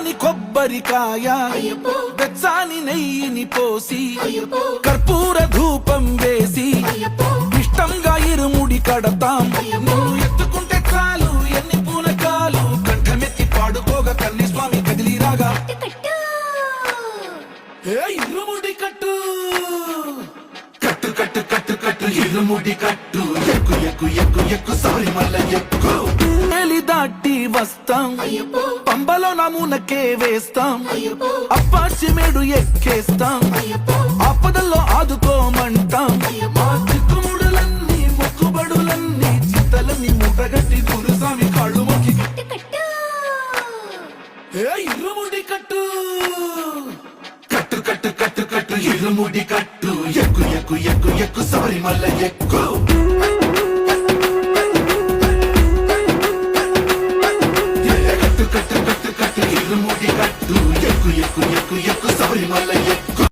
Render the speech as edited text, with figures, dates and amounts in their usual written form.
కమ్మని కొబ్బరికాయ వెచ్చాని నెయ్యిని పోసి కర్పూర ధూపం వేసి ఇష్టంగా ఇరుముడి కడతాం. నువ్వు ఎత్తుకుంటే చాలు ఎన్ని పూనకాలు కంఠమెత్తి పాడుకోగా కన్ని స్వామి కదిలిరాగా ఇరుముడి కట్టు కట్టు కట్టు కట్టు కట్టు ఇరుముడి కట్టు ఎక్కు ఎక్కు ఎక్కు ఎక్కు శబరిమల ఎక్కు దాటి వస్తాం పంబలో నమూనకే వేస్తాం అప్పాచిమేడు ఎక్కేస్తాం ఆపదల్లో ఆదుకోమంటాం మా చిక్కుముడులన్నీ మొక్కుబడులన్నీ చిత్తలన్నీ ముట్టగట్టి గురుస్వామి కాళ్ళు మొక్కి ఇరుముడి కట్టు కట్టు కట్టు కట్టు కట్టు ఇరుముడి కట్టు ఎక్కు ఎక్కు ఎక్కు ఎక్కు శబరిమల ఎక్కు ఇరుముడి కట్టు ఎక్కు ఎక్కు ఎక్కు ఎక్కు శబరిమల